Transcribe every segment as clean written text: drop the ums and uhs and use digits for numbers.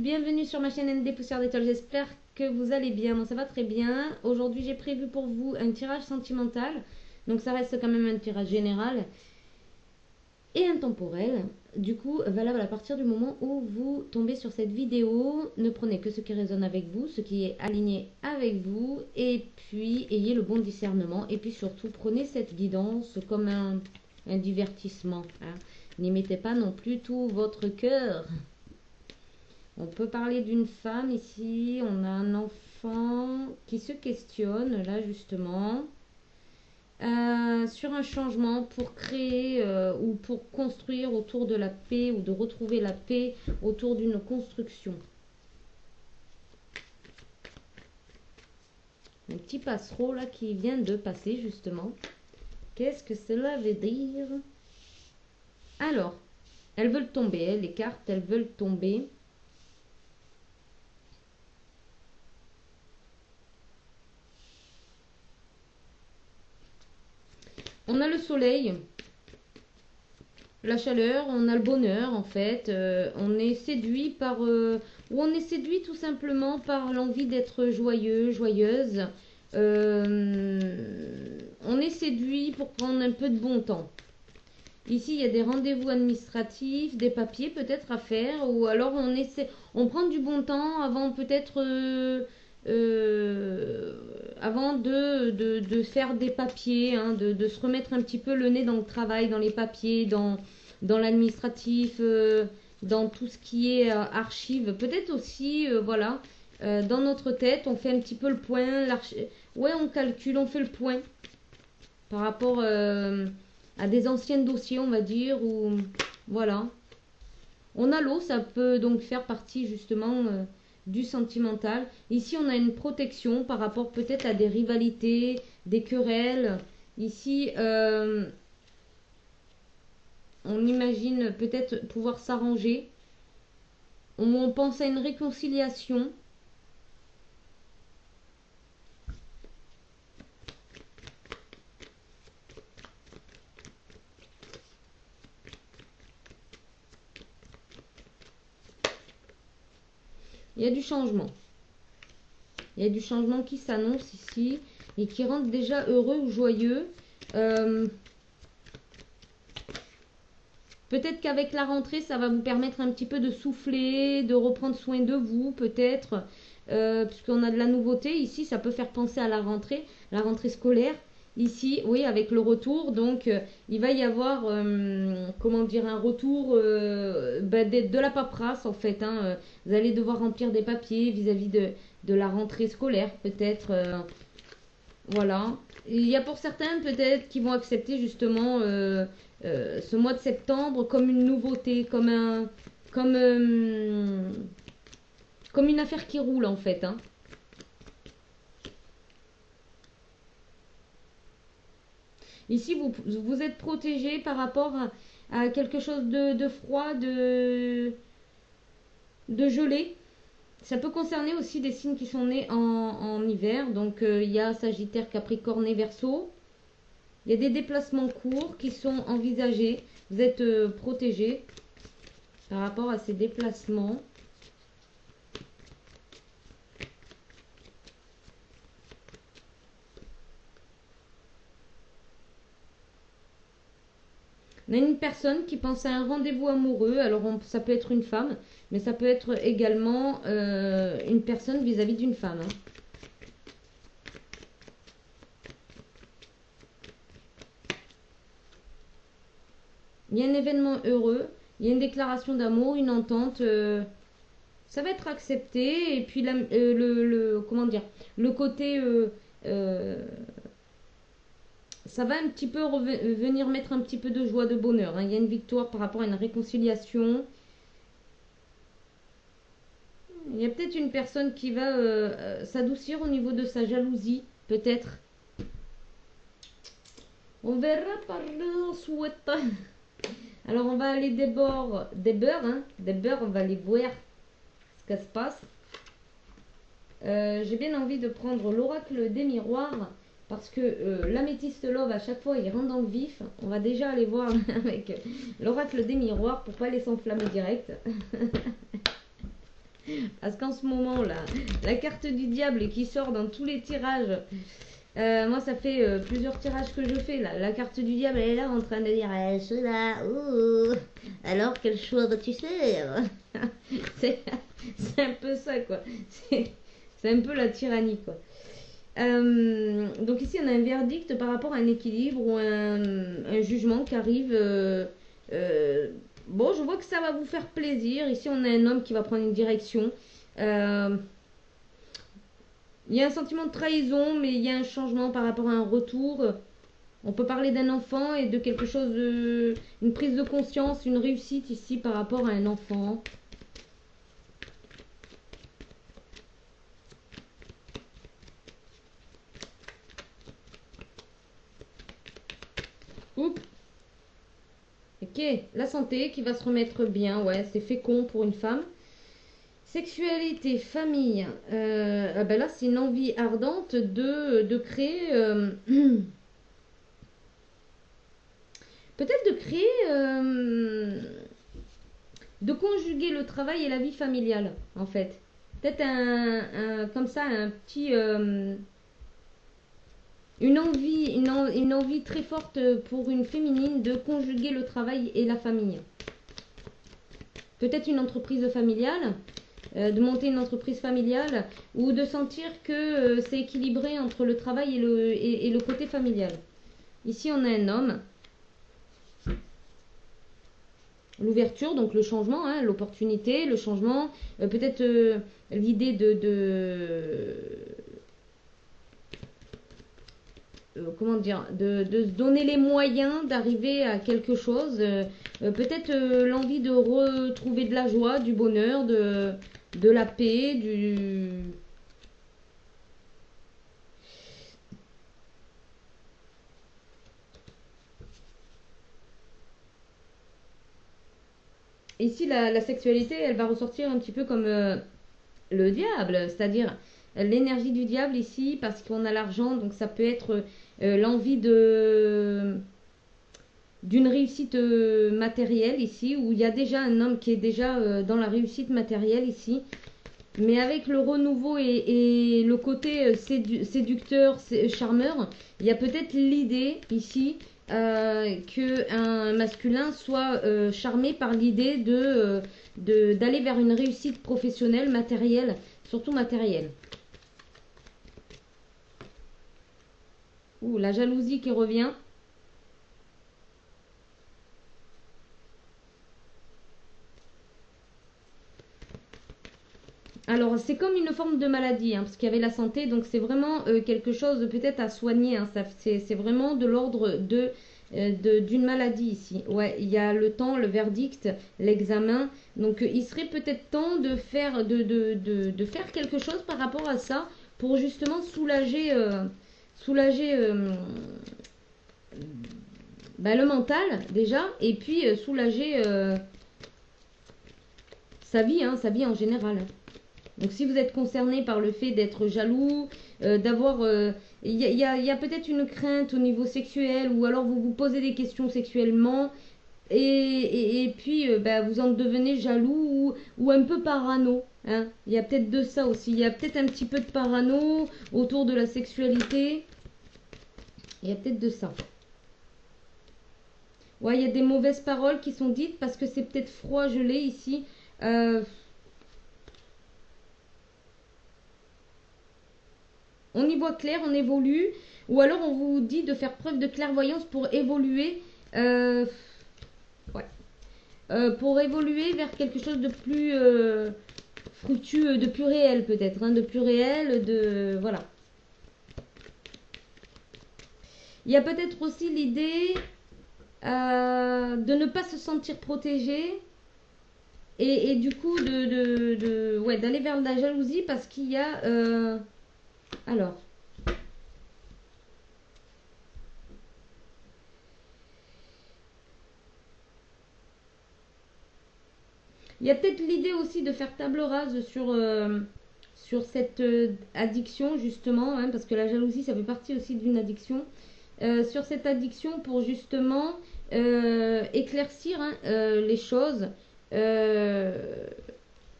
bienvenue sur ma chaîne ND Poussière d'étoiles, j'espère que vous allez bien, moi ça va très bien. Aujourd'hui j'ai prévu pour vous un tirage sentimental, donc ça reste quand même un tirage général et intemporel. Du coup, valable à partir du moment où vous tombez sur cette vidéo. Ne prenez que ce qui résonne avec vous, ce qui est aligné avec vous, et puis ayez le bon discernement. Et puis surtout, prenez cette guidance comme un divertissement, hein. N'y mettez pas non plus tout votre cœur. On peut parler d'une femme ici, on a un enfant qui se questionne là justement sur un changement pour créer ou pour construire autour de la paix ou de retrouver la paix autour d'une construction. Un petit passereau là qui vient de passer justement. Qu'est-ce que cela veut dire? Alors, elles veulent tomber, les cartes, elles veulent tomber. On a le soleil, la chaleur, on a le bonheur en fait. On est séduit par... ou on est séduit tout simplement par l'envie d'être joyeux, joyeuse. On est séduit pour prendre un peu de bon temps. Ici, il y a des rendez-vous administratifs, des papiers peut-être à faire. Ou alors on prend du bon temps avant peut-être... avant de faire des papiers, hein, de se remettre un petit peu le nez dans le travail, dans les papiers, dans l'administratif, dans tout ce qui est archives. Peut-être aussi, voilà, dans notre tête, on fait un petit peu le point. Ouais, on calcule, on fait le point par rapport à des anciens dossiers, on va dire, ou voilà. On a l'eau, ça peut donc faire partie justement... du sentimental. Ici, on a une protection par rapport peut-être à des rivalités, des querelles. Ici, on imagine peut-être pouvoir s'arranger. On pense à une réconciliation. Il y a du changement. Il y a du changement qui s'annonce ici et qui rend déjà heureux ou joyeux. Peut-être qu'avec la rentrée, ça va vous permettre un petit peu de souffler, de reprendre soin de vous, peut-être. Puisqu'on a de la nouveauté. Ici, ça peut faire penser à la rentrée scolaire. Ici, oui, avec le retour, donc il va y avoir, comment dire, un retour de la paperasse en fait, hein. Vous allez devoir remplir des papiers vis-à-vis de la rentrée scolaire, peut-être, voilà. Il y a pour certains peut-être qui vont accepter justement ce mois de septembre comme une nouveauté, comme une affaire qui roule en fait, hein. Ici, vous êtes protégé par rapport à quelque chose de froid, de gelé. Ça peut concerner aussi des signes qui sont nés en hiver. Donc, il y a Sagittaire, Capricorne et Verseau. Il y a des déplacements courts qui sont envisagés. Vous êtes protégé par rapport à ces déplacements. On a une personne qui pense à un rendez-vous amoureux. Alors, ça peut être une femme, mais ça peut être également une personne vis-à-vis d'une femme, hein. Il y a un événement heureux, il y a une déclaration d'amour, une entente. Ça va être accepté. Et puis, comment dire, le côté... ça va un petit peu venir mettre un petit peu de joie, de bonheur, hein. Il y a une victoire par rapport à une réconciliation. Il y a peut-être une personne qui va s'adoucir au niveau de sa jalousie, peut-être. On verra par la suite. Alors, on va aller des beurres, hein. Des beurres, on va aller voir ce qui se passe. J'ai bien envie de prendre l'oracle des miroirs. Parce que l'améthyste love, à chaque fois, il rentre dans le vif. On va déjà aller voir avec l'oracle des miroirs pour pas les s'enflammer direct. Parce qu'en ce moment, là, la carte du diable qui sort dans tous les tirages. Moi, ça fait plusieurs tirages que je fais là. La carte du diable, elle est là en train de dire je suis là, ouh. Alors, quel choix vas-tu faire? c'est un peu ça, quoi. C'est un peu la tyrannie, quoi. Donc, ici, on a un verdict par rapport à un équilibre ou un jugement qui arrive. Bon, je vois que ça va vous faire plaisir. Ici, on a un homme qui va prendre une direction. Il y a un sentiment de trahison, mais il y a un changement par rapport à un retour. On peut parler d'un enfant et de quelque chose de... Une prise de conscience, une réussite ici par rapport à un enfant. Oups. Ok, la santé qui va se remettre bien, ouais, c'est fécond pour une femme. Sexualité, famille, ah ben là c'est une envie ardente de créer... peut-être de créer, de conjuguer le travail et la vie familiale, en fait. Peut-être comme ça, un petit, une envie très forte pour une féminine de conjuguer le travail et la famille. Peut-être une entreprise familiale, de monter une entreprise familiale, ou de sentir que c'est équilibré entre le travail et le côté familial. Ici, on a un homme. L'ouverture, donc le changement, hein, l'opportunité, le changement, peut-être l'idée comment dire, de se donner les moyens d'arriver à quelque chose, peut-être l'envie de retrouver de la joie, du bonheur, de la paix, du... Ici, la sexualité, elle va ressortir un petit peu comme le diable, c'est-à-dire l'énergie du diable ici, parce qu'on a l'argent, donc ça peut être l'envie d'une réussite matérielle ici, où il y a déjà un homme qui est déjà dans la réussite matérielle ici, mais avec le renouveau et le côté séducteur, charmeur, il y a peut-être l'idée ici qu'un masculin soit charmé par l'idée d'aller vers une réussite professionnelle, matérielle, surtout matérielle. Ouh, la jalousie qui revient. Alors, c'est comme une forme de maladie, hein, parce qu'il y avait la santé, donc c'est vraiment quelque chose peut-être à soigner. Hein, c'est vraiment de l'ordre d'une maladie ici. Ouais, il y a le temps, le verdict, l'examen. Donc, il serait peut-être temps de faire, de faire quelque chose par rapport à ça pour justement soulager bah, le mental déjà, et puis soulager sa vie en général. Donc si vous êtes concerné par le fait d'être jaloux, d'avoir... y a peut-être une crainte au niveau sexuel, ou alors vous vous posez des questions sexuellement, et puis bah, vous en devenez jaloux ou un peu parano. Hein. Il y a peut-être de ça aussi. Il y a peut-être un petit peu de parano autour de la sexualité. Il y a peut-être de ça. Ouais, il y a des mauvaises paroles qui sont dites parce que c'est peut-être froid, gelé ici. On y voit clair, on évolue. Ou alors on vous dit de faire preuve de clairvoyance pour évoluer. Ouais. Pour évoluer vers quelque chose de plus fructueux, de plus réel peut-être. Hein, de plus réel, de... Voilà. Il y a peut-être aussi l'idée de ne pas se sentir protégé. Et du coup, ouais, d'aller vers la jalousie parce qu'il y a... alors... Il y a peut-être l'idée aussi de faire table rase sur cette addiction, justement, hein, parce que la jalousie, ça fait partie aussi d'une addiction. Sur cette addiction pour justement éclaircir hein, les choses.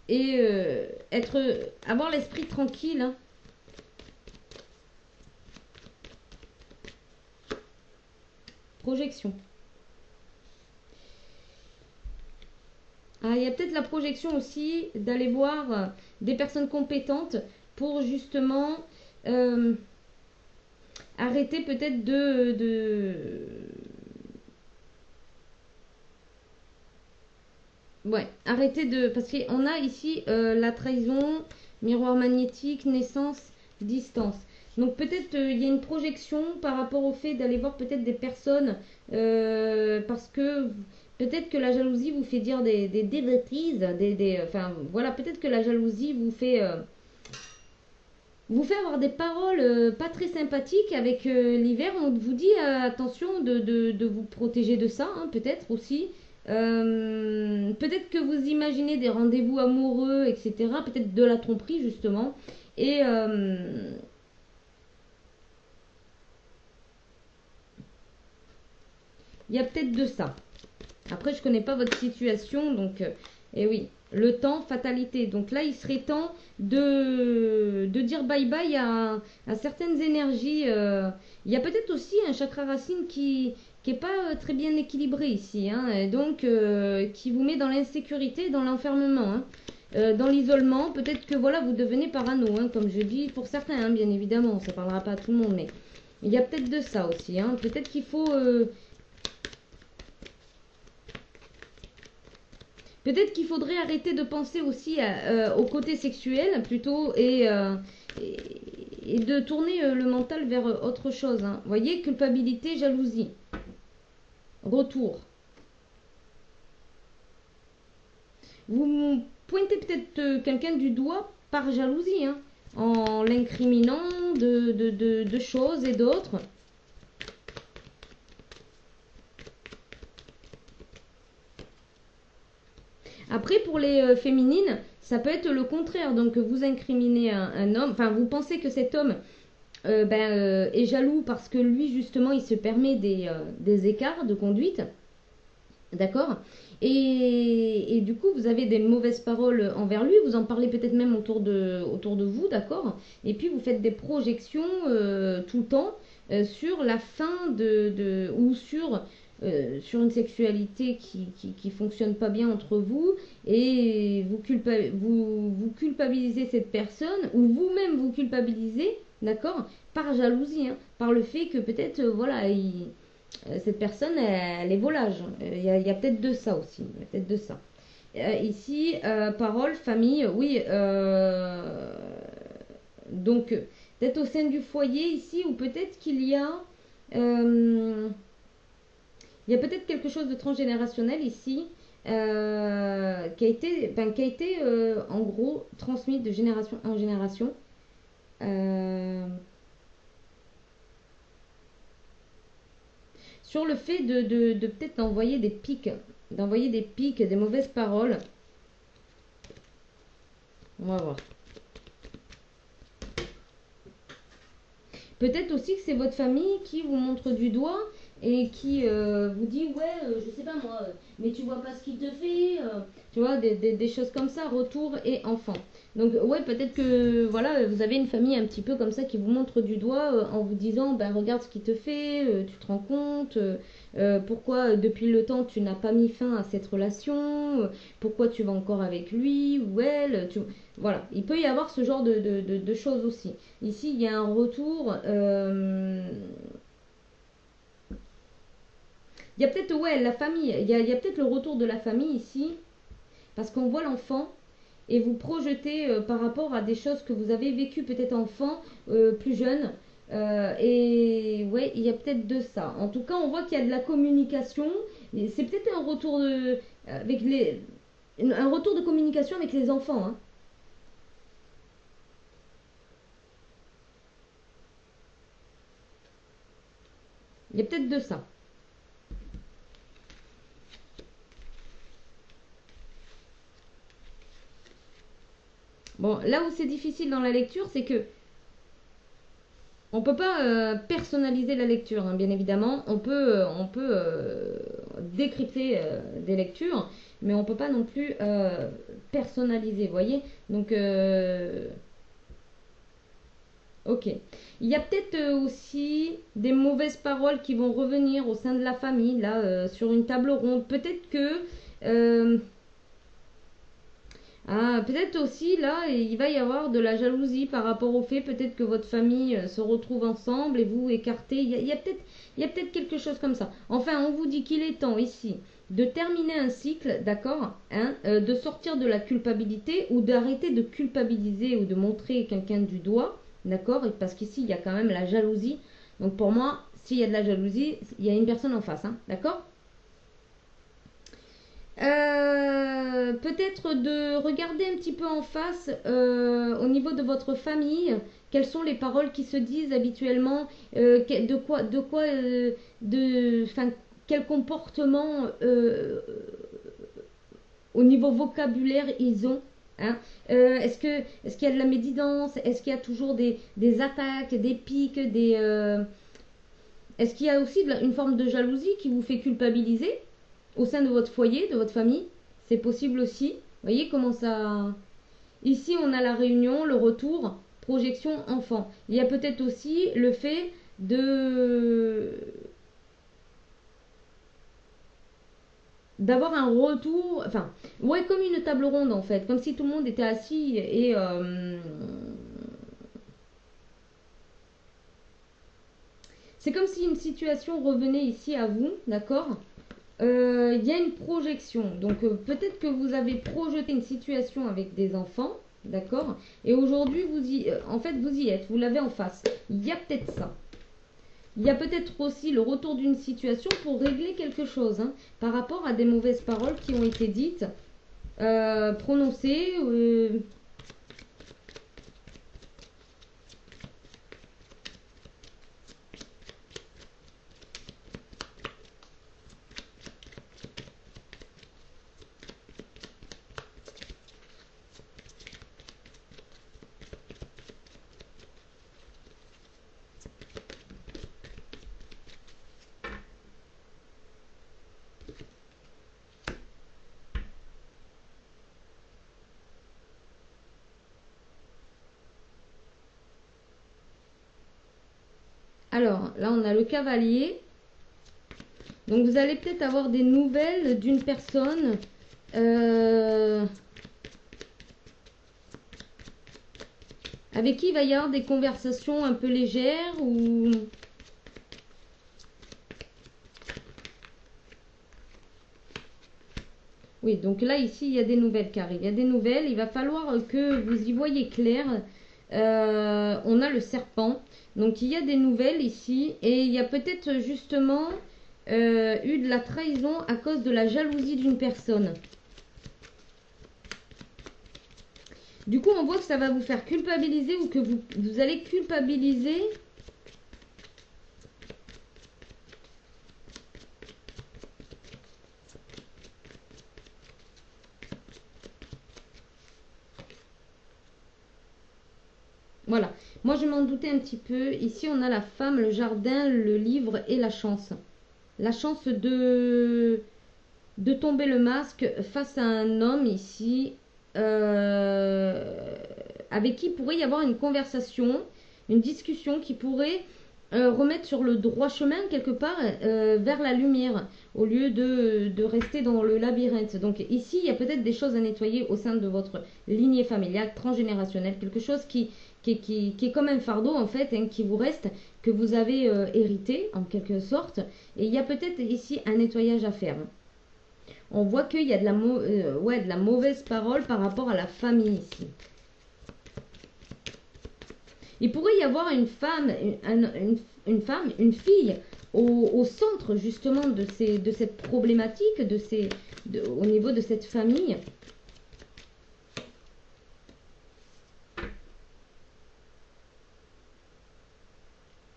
et avoir l'esprit tranquille, hein. Projection. Ah, il y a peut-être la projection aussi d'aller voir des personnes compétentes pour justement arrêter peut-être ouais, arrêter de... Parce qu'on a ici la trahison, miroir magnétique, naissance, distance. Donc peut-être il y a une projection par rapport au fait d'aller voir peut-être des personnes parce que peut-être que la jalousie vous fait dire des bêtises, enfin voilà, peut-être que la jalousie vous fait avoir des paroles pas très sympathiques avec l'hiver. On vous dit attention de vous protéger de ça, hein, peut-être aussi. Peut-être que vous imaginez des rendez-vous amoureux, etc. Peut-être de la tromperie, justement. Et il y a peut-être de ça. Après, je connais pas votre situation, donc, et oui, le temps, fatalité. Donc là, il serait temps de dire bye bye à certaines énergies. Il y a peut-être aussi un chakra racine qui est pas très bien équilibré ici, hein, et donc qui vous met dans l'insécurité, dans l'enfermement, hein. Dans l'isolement. Peut-être que voilà, vous devenez parano, hein, comme je dis, pour certains, hein, bien évidemment, ça parlera pas à tout le monde, mais il y a peut-être de ça aussi, hein. Peut-être qu'il faut peut-être qu'il faudrait arrêter de penser aussi au côté sexuel plutôt et de tourner le mental vers autre chose, hein. Vous voyez, culpabilité, jalousie, retour. Vous pointez peut-être quelqu'un du doigt par jalousie, hein, en l'incriminant de choses et d'autres. Après, pour les féminines, ça peut être le contraire. Donc, vous incriminez un homme, enfin, vous pensez que cet homme est jaloux parce que lui, justement, il se permet des écarts de conduite. D'accord. Et du coup, vous avez des mauvaises paroles envers lui, vous en parlez peut-être même autour de vous, d'accord. Et puis, vous faites des projections tout le temps sur la fin ou sur une sexualité qui fonctionne pas bien entre vous, et vous culpabilisez cette personne, ou vous-même vous culpabilisez, d'accord, par jalousie, hein, par le fait que peut-être, voilà, cette personne, elle est volage. Il y a peut-être de ça aussi. Il y a peut-être de ça. Ici, parole, famille, oui. Donc, peut-être au sein du foyer ici, ou peut-être qu'il y a... il y a peut-être quelque chose de transgénérationnel ici qui a été en gros transmis de génération en génération. Sur le fait de peut-être d'envoyer des pics, des mauvaises paroles. On va voir. Peut-être aussi que c'est votre famille qui vous montre du doigt et qui vous dit ouais, je sais pas moi, mais tu vois pas ce qu'il te fait, tu vois, des choses comme ça, retour et enfant. Donc ouais, peut-être que voilà, vous avez une famille un petit peu comme ça qui vous montre du doigt en vous disant ben regarde ce qu'il te fait, tu te rends compte, pourquoi depuis le temps tu n'as pas mis fin à cette relation, pourquoi tu vas encore avec lui ou elle, voilà, il peut y avoir ce genre de choses aussi. Ici, il y a un retour. Il y a peut-être, ouais, la famille. Il y a peut-être le retour de la famille ici. Parce qu'on voit l'enfant et vous projetez par rapport à des choses que vous avez vécues peut-être enfant, plus jeune. Et ouais, il y a peut-être de ça. En tout cas, on voit qu'il y a de la communication. C'est peut-être un retour un retour de communication avec les enfants, hein. Il y a peut-être de ça. Bon, là où c'est difficile dans la lecture, c'est que on peut pas personnaliser la lecture, hein, bien évidemment. On peut décrypter des lectures, mais on ne peut pas non plus personnaliser, vous voyez. Donc, ok. Il y a peut-être aussi des mauvaises paroles qui vont revenir au sein de la famille, là, sur une table ronde. Peut-être que... peut-être aussi, là, il va y avoir de la jalousie par rapport au fait, peut-être que votre famille se retrouve ensemble et vous écartez. Il y a peut-être quelque chose comme ça. Enfin, on vous dit qu'il est temps ici de terminer un cycle, d'accord, hein, de sortir de la culpabilité ou d'arrêter de culpabiliser ou de montrer quelqu'un du doigt, d'accord, parce qu'ici, il y a quand même la jalousie. Donc pour moi, s'il y a de la jalousie, il y a une personne en face, hein, d'accord. Peut-être de regarder un petit peu en face au niveau de votre famille, quelles sont les paroles qui se disent habituellement, enfin, quel comportement au niveau vocabulaire ils ont. Hein. Est-ce qu'il y a de la médisance? Est-ce qu'il y a toujours des attaques, des piques, est-ce qu'il y a aussi une forme de jalousie qui vous fait culpabiliser au sein de votre foyer, de votre famille? C'est possible aussi. Vous voyez comment ça... Ici, on a la réunion, le retour, projection, enfant. Il y a peut-être aussi le fait d'avoir un retour, enfin, ouais, comme une table ronde en fait, comme si tout le monde était assis et c'est comme si une situation revenait ici à vous, d'accord. Il y a une projection. Donc peut-être que vous avez projeté une situation avec des enfants, d'accord. Et aujourd'hui, en fait, vous y êtes, vous l'avez en face. Il y a peut-être ça. Il y a peut-être aussi le retour d'une situation pour régler quelque chose, hein, par rapport à des mauvaises paroles qui ont été dites, prononcées. Alors, là, on a le cavalier. Donc, vous allez peut-être avoir des nouvelles d'une personne avec qui il va y avoir des conversations un peu légères ou... Oui, donc là, ici, il y a des nouvelles qui arrivent. Il y a des nouvelles. Il va falloir que vous y voyez clair. On a le serpent. Donc, il y a des nouvelles ici. Et il y a peut-être justement eu de la trahison à cause de la jalousie d'une personne. Du coup, on voit que ça va vous faire culpabiliser ou que vous allez culpabiliser. Voilà. Moi, je m'en doutais un petit peu. Ici, on a la femme, le jardin, le livre et la chance. La chance de tomber le masque face à un homme ici avec qui pourrait y avoir une conversation, une discussion qui pourrait remettre sur le droit chemin quelque part vers la lumière au lieu de rester dans le labyrinthe. Donc ici, il y a peut-être des choses à nettoyer au sein de votre lignée familiale transgénérationnelle, quelque chose qui est comme un fardeau en fait, hein, qui vous reste, que vous avez hérité en quelque sorte. Et il y a peut-être ici un nettoyage à faire. On voit qu'il y a de la mauvaise parole par rapport à la famille ici. Il pourrait y avoir une femme, une fille au centre justement de cette problématique, au niveau de cette famille.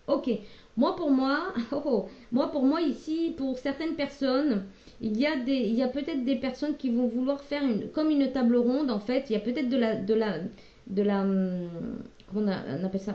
Ok, moi pour moi ici, pour certaines personnes, il y a peut-être des personnes qui vont vouloir faire comme une table ronde en fait. Il y a peut-être comment on appelle ça,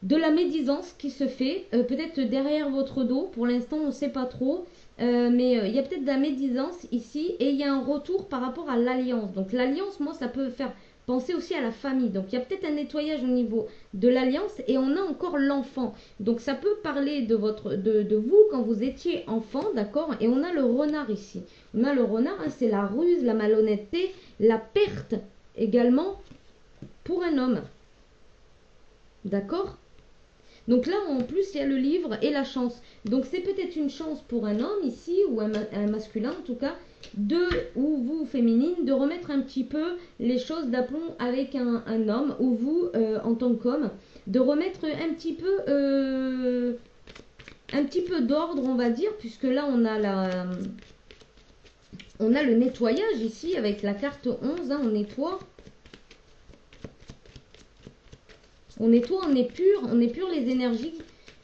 de la médisance qui se fait, peut-être derrière votre dos. Pour l'instant, on ne sait pas trop. Mais il y a peut-être de la médisance ici et il y a un retour par rapport à l'alliance. Donc l'alliance, moi, ça peut faire penser aussi à la famille. Donc il y a peut-être un nettoyage au niveau de l'alliance et on a encore l'enfant. Donc ça peut parler de vous quand vous étiez enfant, d'accord. Et on a le renard ici. On a le renard, hein, c'est la ruse, la malhonnêteté, la perte également pour un homme. D'accord. Donc là, en plus, il y a le livre et la chance. Donc c'est peut-être une chance pour un homme ici, ou un masculin en tout cas, ou vous féminine, de remettre un petit peu les choses d'aplomb avec un homme, ou vous, en tant qu'homme, de remettre un petit peu d'ordre, on va dire, puisque là, on a le nettoyage ici, avec la carte 11, hein, on nettoie. On nettoie, on épure les énergies,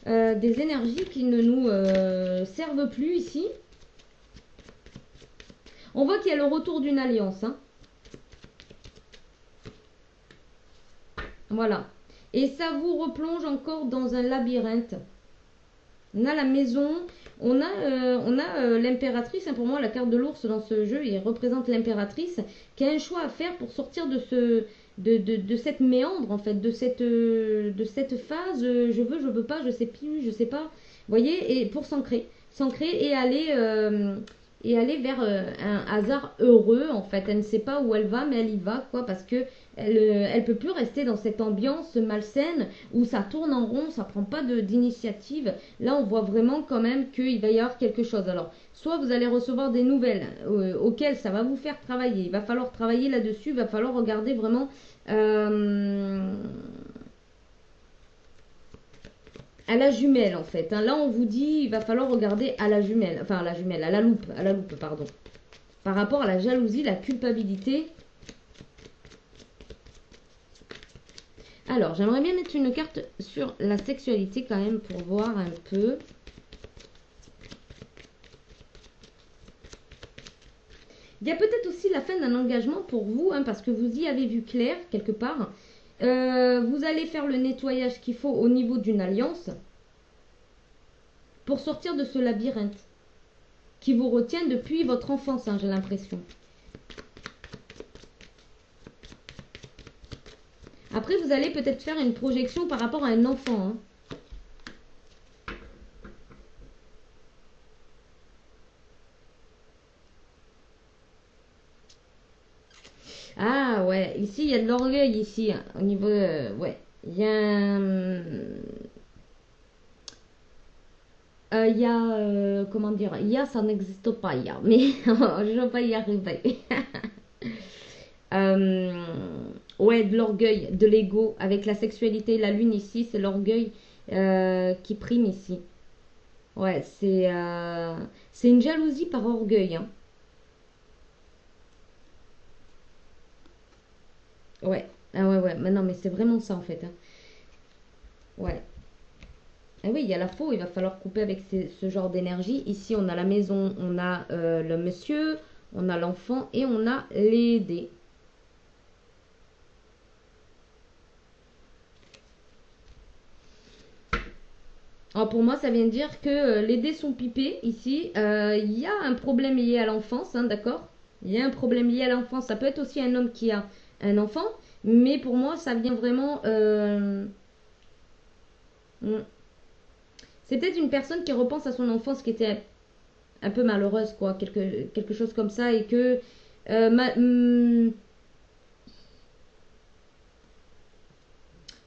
des énergies qui ne nous servent plus ici. On voit qu'il y a le retour d'une alliance. Hein. Voilà. Et ça vous replonge encore dans un labyrinthe. On a la maison, on a l'impératrice. Hein, pour moi, la carte de l'ours dans ce jeu, il représente l'impératrice qui a un choix à faire pour sortir de cette méandre, en fait, de cette phase, je veux pas, je sais plus, je sais pas. Vous voyez, et pour s'ancrer et aller vers un hasard heureux, en fait. Elle ne sait pas où elle va, mais elle y va, quoi, parce que elle peut plus rester dans cette ambiance malsaine où ça tourne en rond, ça prend pas d'initiative. Là, on voit vraiment quand même qu'il va y avoir quelque chose. Alors, soit vous allez recevoir des nouvelles auxquelles ça va vous faire travailler. Il va falloir travailler là-dessus, il va falloir regarder vraiment à la jumelle en fait. Hein. Là, on vous dit, il va falloir regarder à la jumelle, enfin à la jumelle, à la loupe, pardon. Par rapport à la jalousie, la culpabilité. Alors, j'aimerais bien mettre une carte sur la sexualité quand même pour voir un peu. Il y a peut-être aussi la fin d'un engagement pour vous, hein, parce que vous y avez vu clair quelque part. Vous allez faire le nettoyage qu'il faut au niveau d'une alliance pour sortir de ce labyrinthe qui vous retient depuis votre enfance, hein, j'ai l'impression. Après, vous allez peut-être faire une projection par rapport à un enfant. Hein. Ah ouais, ici il y a de l'orgueil ici, hein, au niveau... ouais, il y a... comment dire, il y a, ça n'existe pas, il y a, mais je vais y arriver. Euh, ouais, de l'orgueil, de l'ego, avec la sexualité, la lune ici, c'est l'orgueil qui prime ici. Ouais, c'est une jalousie par orgueil. Hein. Ouais, ah ouais, ouais, mais non, mais c'est vraiment ça en fait. Hein. Ouais. Et oui, il y a la faux, il va falloir couper avec ce genre d'énergie. Ici, on a la maison, on a le monsieur, on a l'enfant et on a les dés. Alors pour moi, ça vient dire que les dés sont pipés ici. Il y a un problème lié à l'enfance, hein, d'accord. Il y a un problème lié à l'enfance. Ça peut être aussi un homme qui a un enfant. Mais pour moi, ça vient vraiment... c'est peut-être une personne qui repense à son enfance qui était un peu malheureuse, quoi. Quelque chose comme ça. Et que...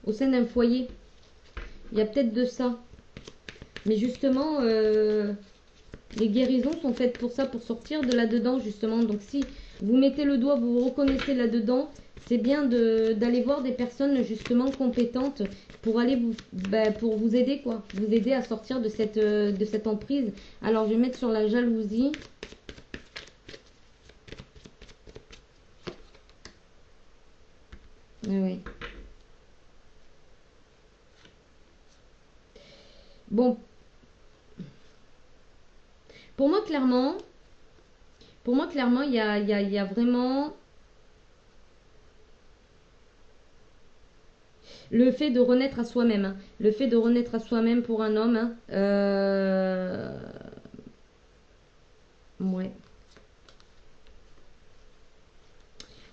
au sein d'un foyer, il y a peut-être de ça. Mais justement, les guérisons sont faites pour ça, pour sortir de là-dedans, justement. Donc si vous mettez le doigt, vous vous reconnaissez là-dedans, c'est bien d'aller voir des personnes justement compétentes pour aller pour vous aider, quoi. Vous aider à sortir de cette emprise. Alors, je vais mettre sur la jalousie. Oui. Bon. Pour moi, clairement, il y a vraiment... Le fait de renaître à soi-même. Hein. Le fait de renaître à soi-même pour un homme. Hein. Ouais.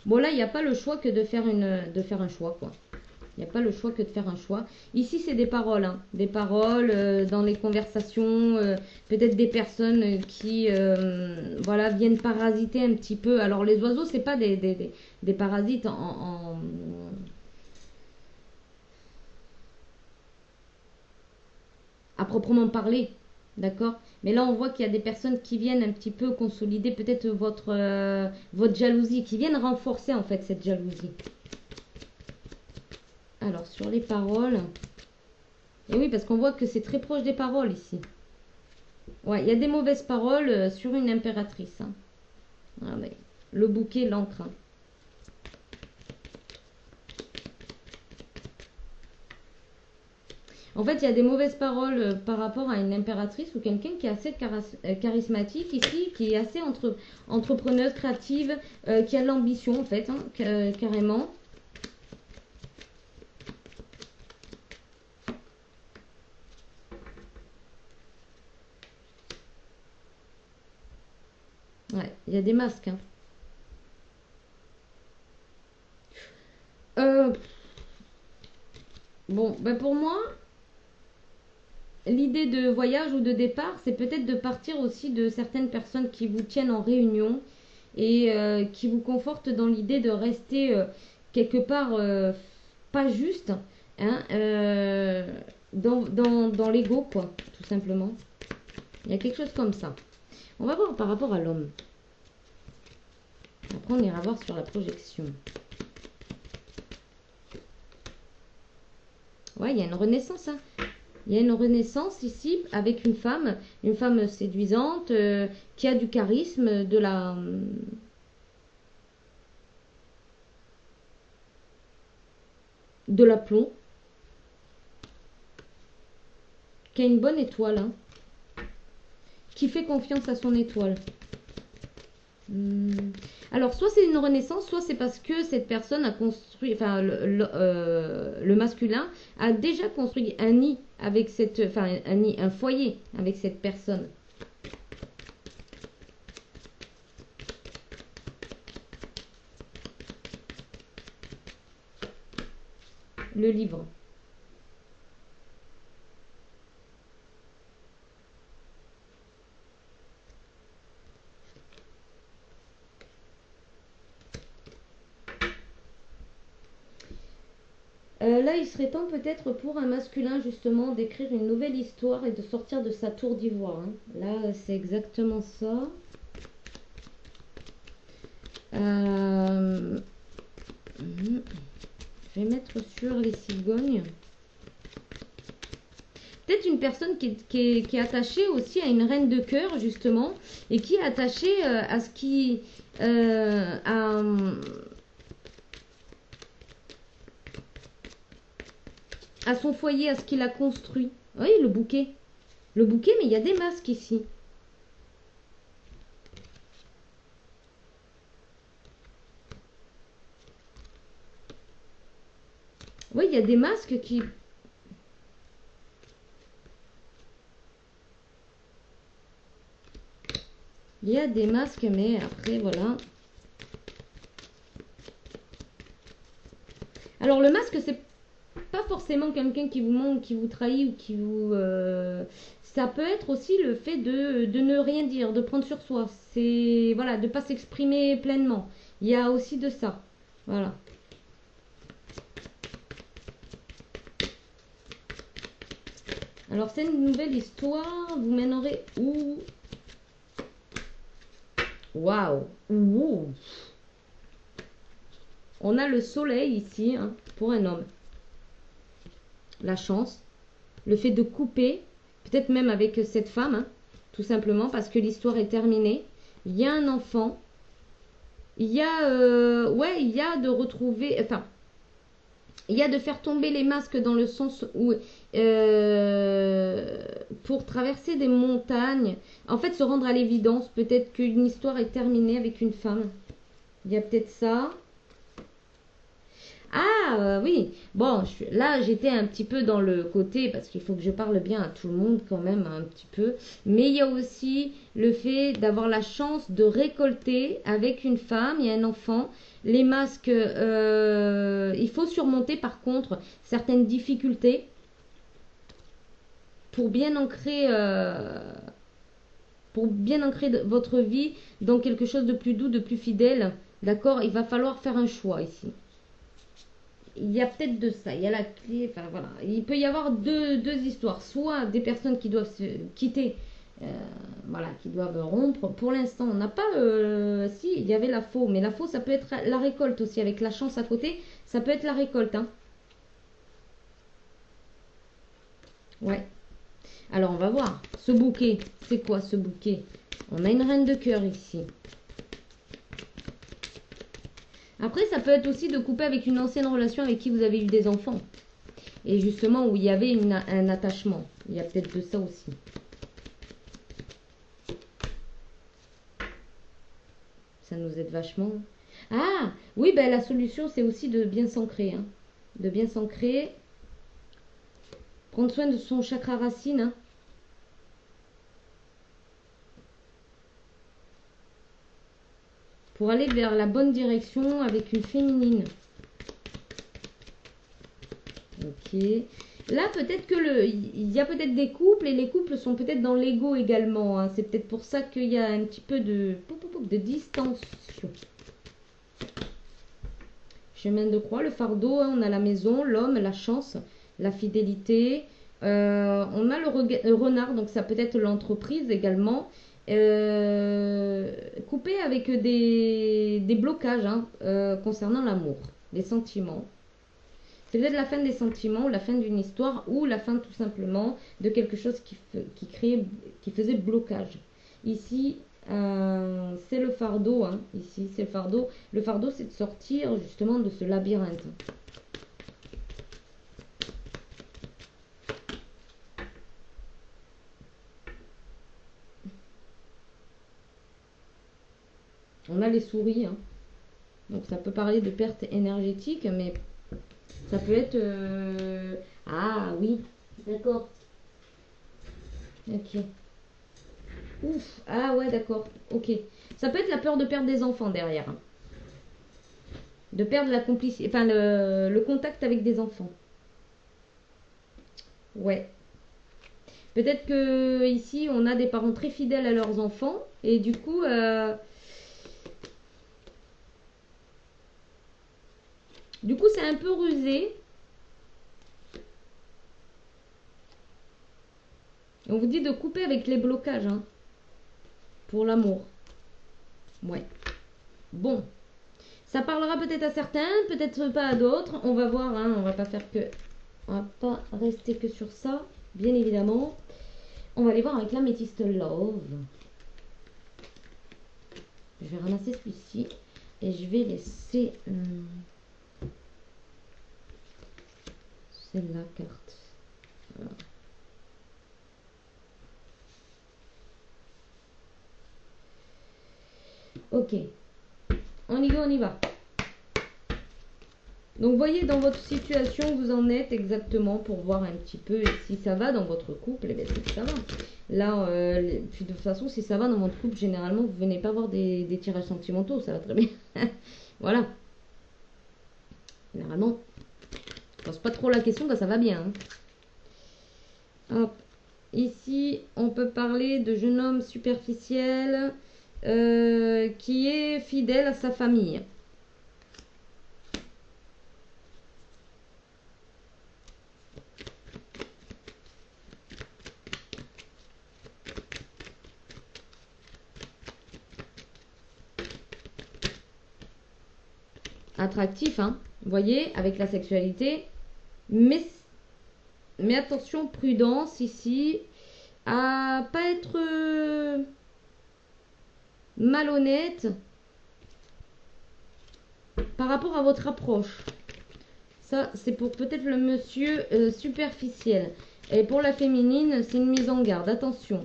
Bon, là, il n'y a pas le choix que de faire un choix, quoi. Il n'y a pas le choix que de faire un choix. Ici, c'est des paroles. Hein. Des paroles dans les conversations. Peut-être des personnes qui voilà, viennent parasiter un petit peu. Alors, les oiseaux, c'est pas des parasites à proprement parler. D'accord. Mais là, on voit qu'il y a des personnes qui viennent un petit peu consolider peut-être votre jalousie, qui viennent renforcer en fait cette jalousie. Alors, sur les paroles. Et oui, parce qu'on voit que c'est très proche des paroles ici. Ouais, il y a des mauvaises paroles sur une impératrice. Hein. Regardez. Le bouquet, l'encre. Hein. En fait, il y a des mauvaises paroles par rapport à une impératrice ou quelqu'un qui est assez charismatique ici, qui est assez entrepreneuse, créative, qui a de l'ambition en fait, hein, carrément. Ouais, il y a des masques. Hein. Euh, bon, ben pour moi, l'idée de voyage ou de départ, c'est peut-être de partir aussi de certaines personnes qui vous tiennent en réunion et qui vous confortent dans l'idée de rester quelque part pas juste, hein, dans l'ego, quoi, tout simplement. Il y a quelque chose comme ça. On va voir par rapport à l'homme. Après, on ira voir sur la projection. Ouais, il y a une renaissance, hein. Il y a une renaissance ici avec une femme séduisante, qui a du charisme, de l'aplomb, qui a une bonne étoile, hein, qui fait confiance à son étoile. Alors, soit c'est une renaissance, soit c'est parce que cette personne a construit, enfin, le masculin a déjà construit un nid avec enfin, un nid, un foyer avec cette personne. Le livre. Là, il serait temps peut-être pour un masculin justement d'écrire une nouvelle histoire et de sortir de sa tour d'ivoire. Hein. Là, c'est exactement ça. Je vais mettre sur les cigognes. Peut-être une personne qui est attachée aussi à une reine de cœur justement et qui est attachée à ce qui... à son foyer, à ce qu'il a construit. Oui, le bouquet. Le bouquet, mais il y a des masques ici. Oui, il y a des masques qui... Il y a des masques, mais après, voilà. Alors, le masque, c'est pas forcément quelqu'un qui vous ment, qui vous trahit ou qui vous... Ça peut être aussi le fait de ne rien dire, de prendre sur soi. C'est... Voilà, de ne pas s'exprimer pleinement. Il y a aussi de ça. Voilà. Alors, c'est une nouvelle histoire. Vous mènerez où? Waouh! Ouh. On a le soleil ici, hein, pour un homme. La chance. Le fait de couper, peut-être même avec cette femme, hein, tout simplement, parce que l'histoire est terminée. Il y a un enfant. Il y a... ouais, il y a de retrouver... Enfin, il y a de faire tomber les masques dans le sens où... pour traverser des montagnes. En fait, se rendre à l'évidence. Peut-être qu'une histoire est terminée avec une femme. Il y a peut-être ça. Oui, bon, là j'étais un petit peu dans le côté, parce qu'il faut que je parle bien à tout le monde quand même un petit peu, mais il y a aussi le fait d'avoir la chance de récolter avec une femme et un enfant. Les masques, il faut surmonter par contre certaines difficultés pour bien ancrer, votre vie dans quelque chose de plus doux, de plus fidèle. D'accord? Il va falloir faire un choix ici. Il y a peut-être de ça, il y a la clé, enfin voilà. Il peut y avoir deux histoires. Soit des personnes qui doivent se quitter, euh, voilà, qui doivent rompre. Pour l'instant, on n'a pas. Si, il y avait la faux, mais la faux, ça peut être la récolte aussi, avec la chance à côté, ça peut être la récolte. Hein. Ouais. Alors, on va voir. Ce bouquet, c'est quoi ce bouquet? On a une reine de cœur ici. Après, ça peut être aussi de couper avec une ancienne relation avec qui vous avez eu des enfants. Et justement, où il y avait un attachement. Il y a peut-être de ça aussi. Ça nous aide vachement. Ah, oui, ben la solution, c'est aussi de bien s'ancrer. Hein. De bien s'ancrer. Prendre soin de son chakra racine. Hein. Pour aller vers la bonne direction avec une féminine. Ok. Là, peut-être que il y a peut-être des couples et les couples sont peut-être dans l'ego également. Hein. C'est peut-être pour ça qu'il y a un petit peu de distance. Chemin de croix, le fardeau, hein, on a la maison, l'homme, la chance, la fidélité. On a le renard, donc ça peut être l'entreprise également. Coupé avec des blocages hein, concernant l'amour, les sentiments. C'est peut-être la fin des sentiments, la fin d'une histoire ou la fin tout simplement de quelque chose qui faisait blocage. Ici, c'est le fardeau. Hein. Ici, c'est le fardeau. Le fardeau, c'est de sortir justement de ce labyrinthe. On a les souris. Hein. Donc, ça peut parler de perte énergétique, mais ça peut être... Ah oui, d'accord. Ok. Ouf, ah ouais, d'accord. Ok. Ça peut être la peur de perdre des enfants derrière. Hein. De perdre la complicité, enfin le contact avec des enfants. Ouais. Peut-être que ici on a des parents très fidèles à leurs enfants et du coup c'est un peu rusé. On vous dit de couper avec les blocages hein, pour l'amour. Ouais. Bon. Ça parlera peut-être à certains, peut-être pas à d'autres. On va voir, hein, on va pas faire que... On va pas rester que sur ça, bien évidemment. On va aller voir avec l'améthyste Love. Je vais ramasser celui-ci et je vais laisser celle-là carte. Voilà. Ok, on y va, on y va. Donc voyez dans votre situation où vous en êtes exactement pour voir un petit peu si ça va dans votre couple, et bien c'est que ça va. Là, puis de toute façon, si ça va dans votre couple, généralement, vous venez pas voir des tirages sentimentaux, ça va très bien. Voilà. Généralement, je pose pas trop la question quand ça va bien. Hein. Hop. Ici, on peut parler de jeune homme superficiel qui est fidèle à sa famille. Attractif, hein, vous voyez, avec la sexualité. Mais attention, prudence ici, à pas être malhonnête par rapport à votre approche. Ça, c'est pour peut-être le monsieur superficiel. Et pour la féminine, c'est une mise en garde. Attention.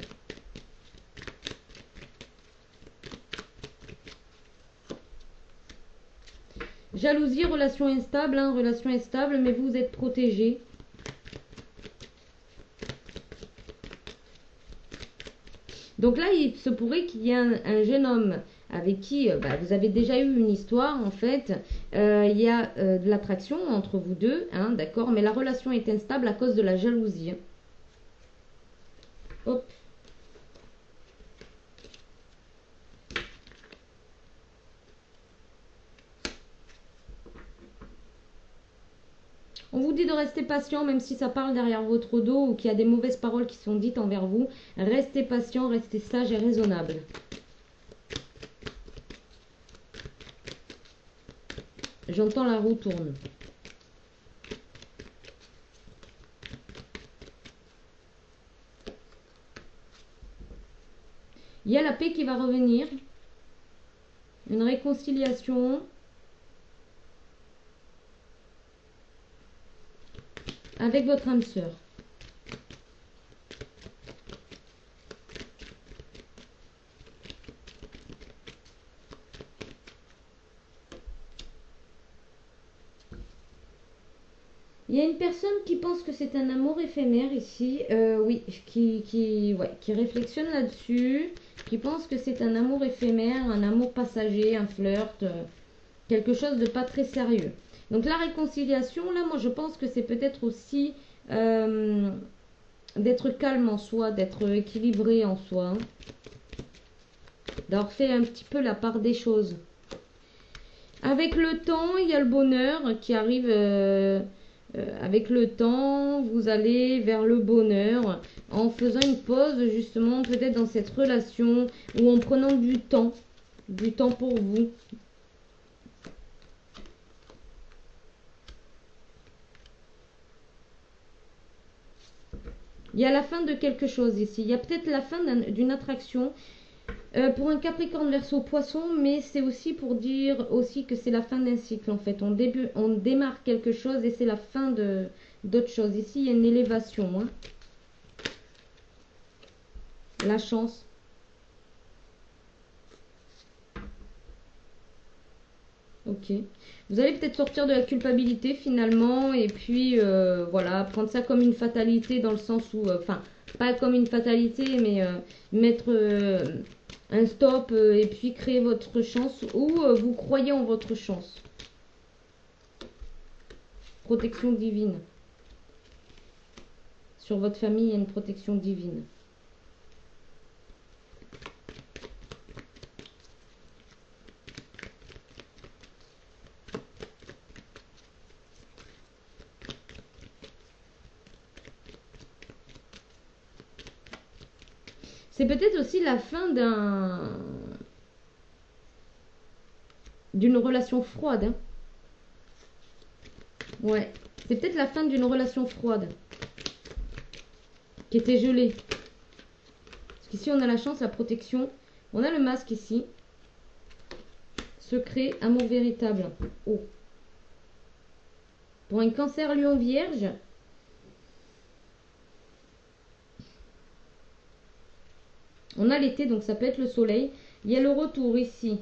Jalousie, relation instable, hein, relation instable, mais vous êtes protégé. Donc là, il se pourrait qu'il y ait un jeune homme avec qui vous avez déjà eu une histoire, en fait. Il y a de l'attraction entre vous deux, hein, d'accord, mais la relation est instable à cause de la jalousie. Hein. Hop. On vous dit de rester patient, même si ça parle derrière votre dos ou qu'il y a des mauvaises paroles qui sont dites envers vous. Restez patient, restez sage et raisonnable. J'entends la roue tourne. Il y a la paix qui va revenir. Une réconciliation. Avec votre âme sœur. Il y a une personne qui pense que c'est un amour éphémère ici, oui, qui réflexionne là-dessus, qui pense que c'est un amour éphémère, un amour passager, un flirt, quelque chose de pas très sérieux. Donc la réconciliation, là, moi je pense que c'est peut-être aussi d'être calme en soi, d'être équilibré en soi, hein, d'avoir fait un petit peu la part des choses. Avec le temps, il y a le bonheur qui arrive. Avec le temps, vous allez vers le bonheur en faisant une pause justement peut-être dans cette relation ou en prenant du temps pour vous. Il y a la fin de quelque chose ici. Il y a peut-être la fin d'une attraction. Pour un Capricorne Verseau Poisson, mais c'est aussi pour dire aussi que c'est la fin d'un cycle en fait. On démarre quelque chose et c'est la fin d'autre chose. Ici, il y a une élévation. Hein. La chance. Ok. Vous allez peut-être sortir de la culpabilité finalement et puis voilà, prendre ça comme une fatalité dans le sens où, enfin, pas comme une fatalité, mais mettre un stop et puis créer votre chance ou vous croyez en votre chance. Protection divine. Sur votre famille, il y a une protection divine. C'est peut-être aussi la fin d'une relation froide. Hein. Ouais. C'est peut-être la fin d'une relation froide. Qui était gelée. Parce qu'ici, on a la chance, la protection. On a le masque ici. Secret, amour véritable. Oh. Pour un Cancer Lion Vierge. On a l'été, donc ça peut être le soleil. Il y a le retour ici.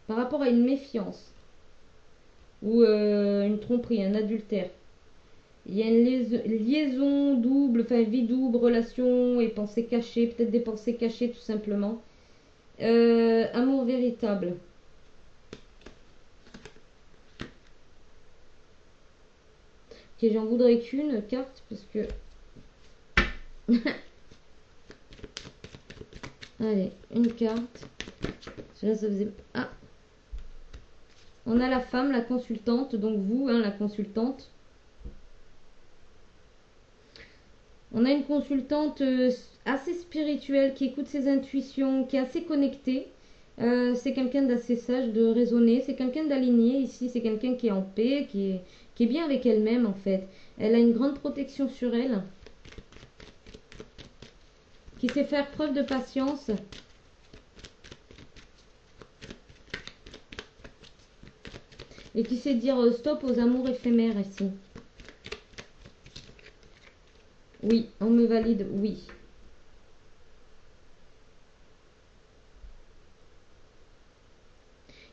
Par rapport à une méfiance. Ou une tromperie, un adultère. Il y a une liaison double, enfin vie double, relation et pensée cachée. Peut-être des pensées cachées tout simplement. Amour véritable. Ok, j'en voudrais qu'une carte parce que... Allez, une carte. Là, ça faisait... Ah. On a la femme, la consultante. Donc vous, hein, la consultante. On a une consultante assez spirituelle qui écoute ses intuitions, qui est assez connectée. C'est quelqu'un d'assez sage, de raisonner. C'est quelqu'un d'aligné ici. C'est quelqu'un qui est en paix, qui est bien avec elle-même en fait. Elle a une grande protection sur elle. Qui sait faire preuve de patience. Et qui sait dire stop aux amours éphémères ici. Oui, on me valide, oui.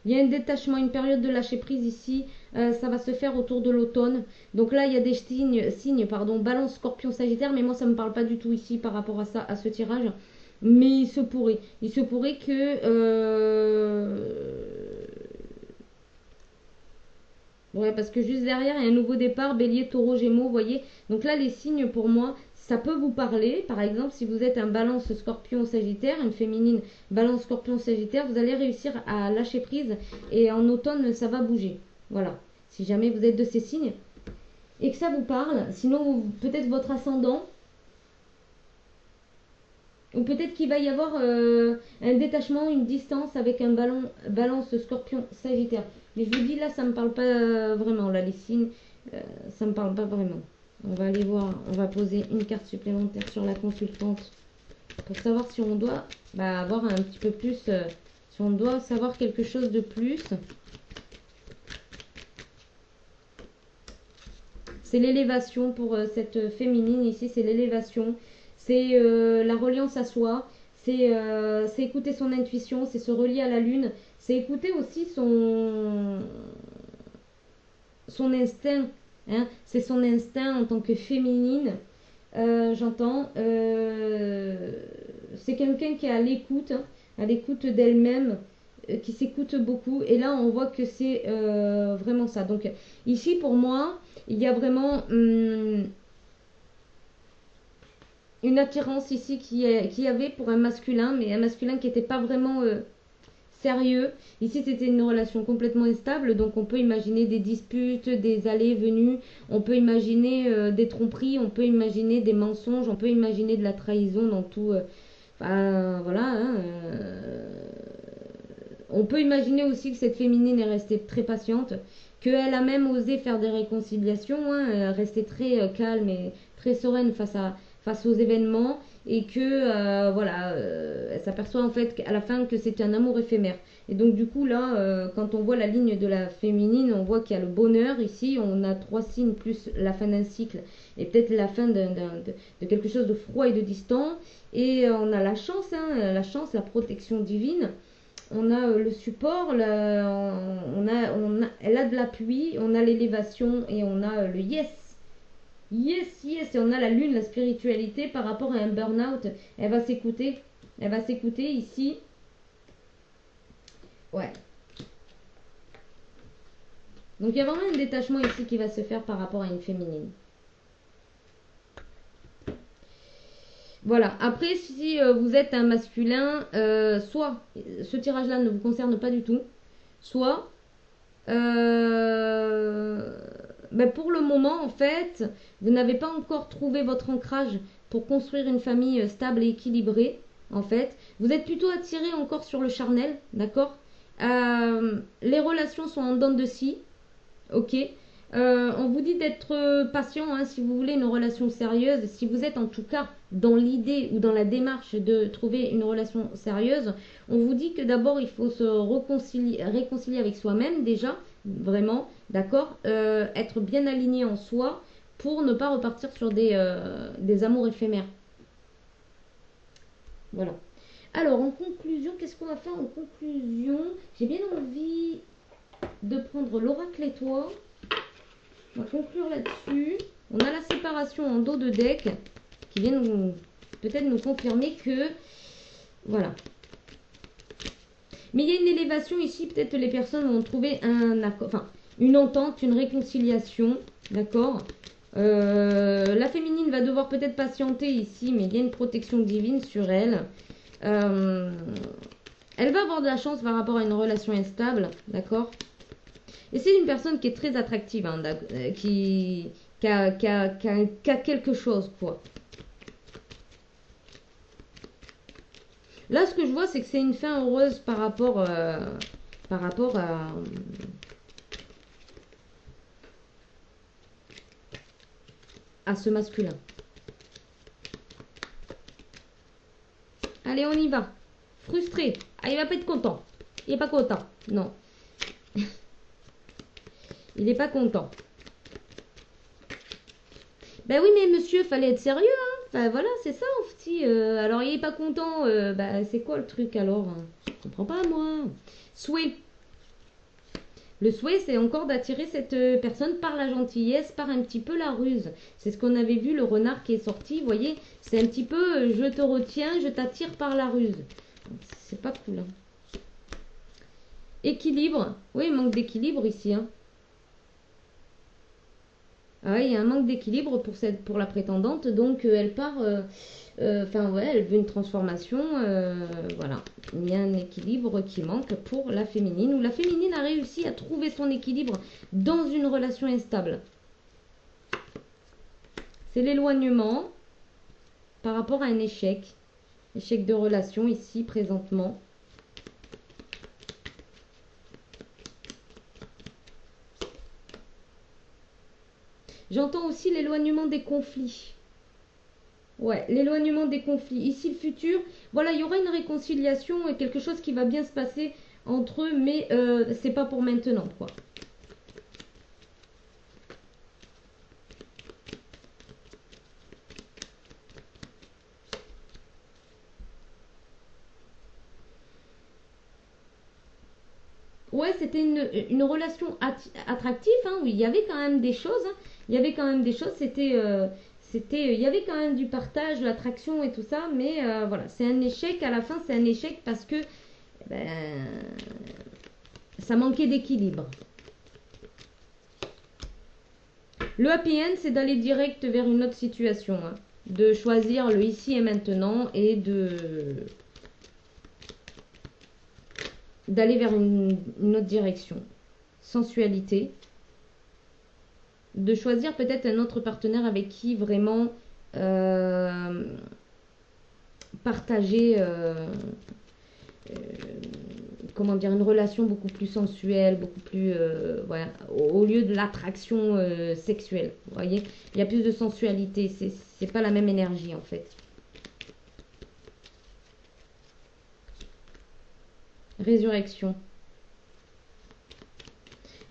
Il y a un détachement, une période de lâcher prise ici. Ça va se faire autour de l'automne. Donc là, il y a des signes pardon, Balance, Scorpion, Sagittaire. Mais moi, ça ne me parle pas du tout ici par rapport à ça, à ce tirage. Mais il se pourrait. Il se pourrait que... Ouais, parce que juste derrière, il y a un nouveau départ, Bélier, Taureau, Gémeaux, vous voyez. Donc là, les signes, pour moi, ça peut vous parler. Par exemple, si vous êtes un Balance, Scorpion, Sagittaire, une féminine Balance, Scorpion, Sagittaire, vous allez réussir à lâcher prise. Et en automne, ça va bouger. Voilà. Si jamais vous êtes de ces signes et que ça vous parle, sinon, peut-être votre ascendant. Ou peut-être qu'il va y avoir un détachement, une distance avec un Balance, Scorpion, Sagittaire. Mais je vous dis, là, ça me parle pas vraiment. Là, les signes, ça me parle pas vraiment. On va aller voir, on va poser une carte supplémentaire sur la consultante pour savoir si on doit avoir un petit peu plus, si on doit savoir quelque chose de plus. C'est l'élévation pour cette féminine ici, c'est l'élévation. C'est la reliance à soi, c'est écouter son intuition, c'est se relier à la lune, c'est écouter aussi son instinct. Hein, c'est son instinct en tant que féminine. J'entends. C'est quelqu'un qui est à l'écoute d'elle-même, qui s'écoute beaucoup. Et là, on voit que c'est vraiment ça. Donc ici, pour moi, il y a vraiment une attirance ici qui y avait pour un masculin, mais un masculin qui n'était pas vraiment sérieux. Ici, c'était une relation complètement instable, donc on peut imaginer des disputes, des allées venues, on peut imaginer des tromperies, on peut imaginer des mensonges, on peut imaginer de la trahison dans tout. Voilà. Hein, on peut imaginer aussi que cette féminine est restée très patiente, qu'elle a même osé faire des réconciliations, hein, rester très calme et très sereine face aux événements, et que voilà, elle s'aperçoit en fait à la fin que c'est un amour éphémère. Et donc du coup là, quand on voit la ligne de la féminine, on voit qu'il y a le bonheur ici, on a 3 signes plus la fin d'un cycle et peut-être la fin de quelque chose de froid et de distant. Et on a la chance, la protection divine. On a le support, elle a de l'appui, on a l'élévation et on a le yes. Yes, yes, et on a la lune, la spiritualité par rapport à un burn-out. Elle va s'écouter ici. Ouais. Donc il y a vraiment un détachement ici qui va se faire par rapport à une féminine. Voilà. Après, si vous êtes un masculin, soit ce tirage-là ne vous concerne pas du tout, soit pour le moment, en fait, vous n'avez pas encore trouvé votre ancrage pour construire une famille stable et équilibrée. En fait, vous êtes plutôt attiré encore sur le charnel, d'accord. Les relations sont en dents de scie, ok. On vous dit d'être patient, hein, si vous voulez une relation sérieuse. Si vous êtes en tout cas dans l'idée ou dans la démarche de trouver une relation sérieuse, on vous dit que d'abord il faut se réconcilier avec soi-même déjà, vraiment, d'accord, être bien aligné en soi pour ne pas repartir sur des amours éphémères. Voilà. Alors en conclusion, qu'est-ce qu'on va faire en conclusion? J'ai bien envie de prendre l'oracle étoile. On va conclure là-dessus. On a la séparation en dos de deck qui vient peut-être nous confirmer que voilà. Mais il y a une élévation ici. Peut-être les personnes vont trouver un accord, enfin une entente, une réconciliation, d'accord. La féminine va devoir peut-être patienter ici, mais il y a une protection divine sur elle. Elle va avoir de la chance par rapport à une relation instable, d'accord. Et c'est une personne qui est très attractive, hein, qui a quelque chose, quoi. Là, ce que je vois, c'est que c'est une fin heureuse par rapport à ce masculin. Allez, on y va. Frustré. Ah, il va pas être content. Il est pas content. Non. Il n'est pas content. Ben oui, mais monsieur, fallait être sérieux, hein. Enfin, voilà, c'est ça, petit. Alors, il est pas content. C'est quoi le truc, alors? Je comprends pas, moi. Souhait. Le souhait, c'est encore d'attirer cette personne par la gentillesse, par un petit peu la ruse. C'est ce qu'on avait vu, le renard qui est sorti, vous voyez, c'est un petit peu je te retiens, je t'attire par la ruse. C'est pas cool. Hein. Équilibre. Oui, il manque d'équilibre ici. Hein. Ah ouais, il y a un manque d'équilibre pour la prétendante, donc elle part, enfin ouais, elle veut une transformation, voilà. Il y a un équilibre qui manque pour la féminine, où la féminine a réussi à trouver son équilibre dans une relation instable. C'est l'éloignement par rapport à un échec de relation ici présentement. J'entends aussi l'éloignement des conflits. Ouais, l'éloignement des conflits. Ici, le futur, voilà, il y aura une réconciliation et quelque chose qui va bien se passer entre eux, mais c'est pas pour maintenant, quoi. Ouais, c'était une relation attractive, hein, où il y avait quand même des choses. Hein. Il y avait quand même des choses. Il y avait quand même du partage, de l'attraction et tout ça. Mais voilà, c'est un échec. À la fin, c'est un échec parce que ben, ça manquait d'équilibre. Le happy end, c'est d'aller direct vers une autre situation. Hein. De choisir le ici et maintenant et d'aller vers une autre direction. Sensualité. De choisir peut-être un autre partenaire avec qui vraiment partager comment dire, une relation beaucoup plus sensuelle, beaucoup plus voilà, au lieu de l'attraction sexuelle. Vous voyez, il y a plus de sensualité, c'est pas la même énergie en fait. Résurrection.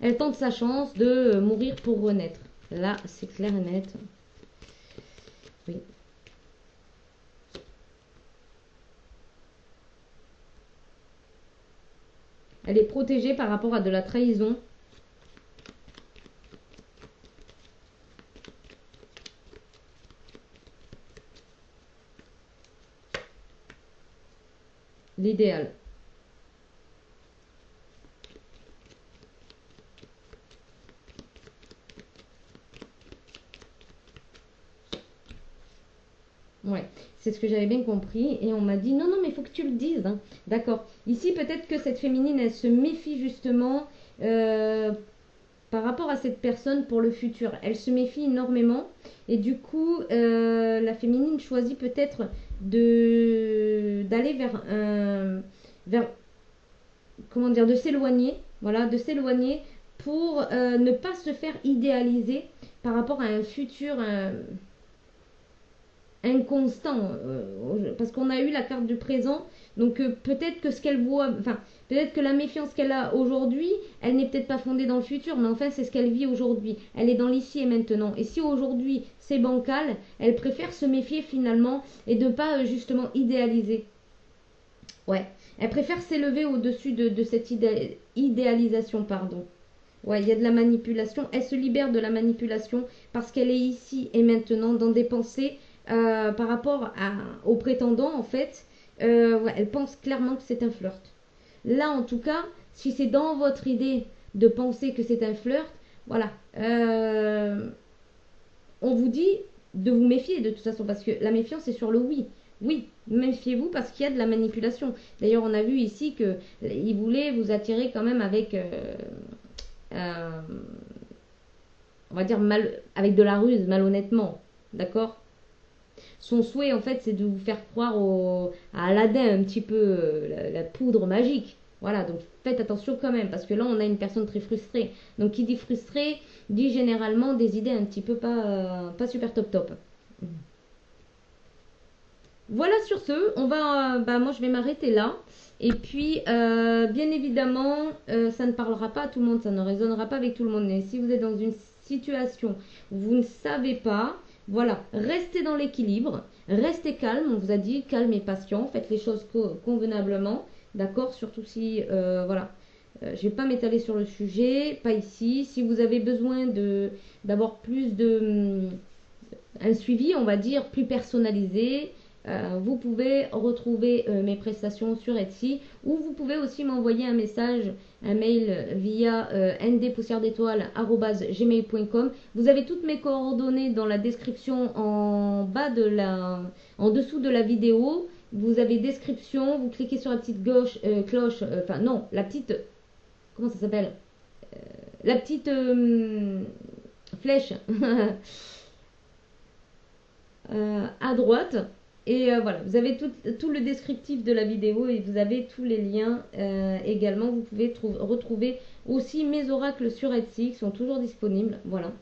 Elle tente sa chance de mourir pour renaître. Là, c'est clair et net. Oui. Elle est protégée par rapport à de la trahison. L'idéal. Ouais, c'est ce que j'avais bien compris. Et on m'a dit, non, non, mais il faut que tu le dises. Hein. D'accord. Ici, peut-être que cette féminine, elle se méfie justement par rapport à cette personne pour le futur. Elle se méfie énormément. Et du coup, la féminine choisit peut-être d'aller vers, comment dire, de s'éloigner. Voilà, de s'éloigner pour ne pas se faire idéaliser par rapport à un futur inconstant, parce qu'on a eu la carte du présent, donc peut-être que ce qu'elle voit, enfin peut-être que la méfiance qu'elle a aujourd'hui, elle n'est peut-être pas fondée dans le futur, mais enfin c'est ce qu'elle vit aujourd'hui, elle est dans l'ici et maintenant, et si aujourd'hui c'est bancal, elle préfère se méfier finalement et de pas justement idéaliser. Ouais, elle préfère s'élever au-dessus de cette idéalisation, pardon. Ouais, il y a de la manipulation. Elle se libère de la manipulation parce qu'elle est ici et maintenant dans des pensées par rapport au prétendant, en fait. Ouais, elle pense clairement que c'est un flirt. Là, en tout cas, si c'est dans votre idée de penser que c'est un flirt, voilà. On vous dit de vous méfier de toute façon parce que la méfiance est sur le oui. Oui, méfiez-vous parce qu'il y a de la manipulation. D'ailleurs, on a vu ici qu'il voulait vous attirer quand même avec on va dire avec de la ruse, malhonnêtement. D'accord. Son souhait, en fait, c'est de vous faire croire à Aladdin un petit peu, la poudre magique. Voilà, donc faites attention quand même, parce que là, on a une personne très frustrée. Donc, qui dit frustré, dit généralement des idées un petit peu pas super top top. Voilà sur ce, moi je vais m'arrêter là. Et puis, bien évidemment, ça ne parlera pas à tout le monde, ça ne résonnera pas avec tout le monde. Mais si vous êtes dans une situation où vous ne savez pas, voilà, restez dans l'équilibre, restez calme. On vous a dit calme et patient, faites les choses convenablement, d'accord. Surtout si, voilà, Je vais pas m'étaler sur le sujet, pas ici. Si vous avez besoin d'avoir plus un suivi, on va dire, plus personnalisé, vous pouvez retrouver mes prestations sur Etsy, ou vous pouvez aussi m'envoyer un message, un mail via ndpoussièredétoile@gmail.com. Vous avez toutes mes coordonnées dans la description en bas en dessous de la vidéo. Vous avez description, vous cliquez sur la petite cloche, enfin non, la petite, comment ça s'appelle, la petite flèche à droite. Et voilà, vous avez tout le descriptif de la vidéo et vous avez tous les liens également. Vous pouvez retrouver aussi mes oracles sur Etsy qui sont toujours disponibles. Voilà.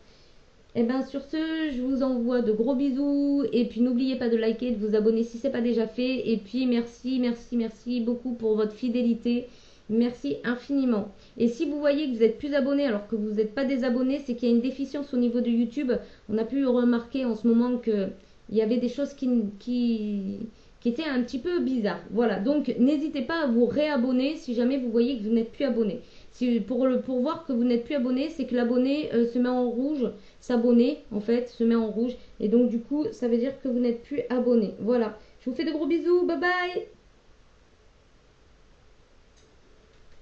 Et bien sur ce, je vous envoie de gros bisous. Et puis n'oubliez pas de liker, de vous abonner si ce n'est pas déjà fait. Et puis merci beaucoup pour votre fidélité. Merci infiniment. Et si vous voyez que vous êtes plus abonné alors que vous n'êtes pas désabonné, c'est qu'il y a une déficience au niveau de YouTube. On a pu remarquer en ce moment que il y avait des choses qui étaient un petit peu bizarres. Voilà, donc n'hésitez pas à vous réabonner si jamais vous voyez que vous n'êtes plus abonné. Pour voir que vous n'êtes plus abonné, c'est que l'abonné se met en rouge, s'abonner en fait se met en rouge. Et donc du coup, ça veut dire que vous n'êtes plus abonné. Voilà, je vous fais de gros bisous, bye bye.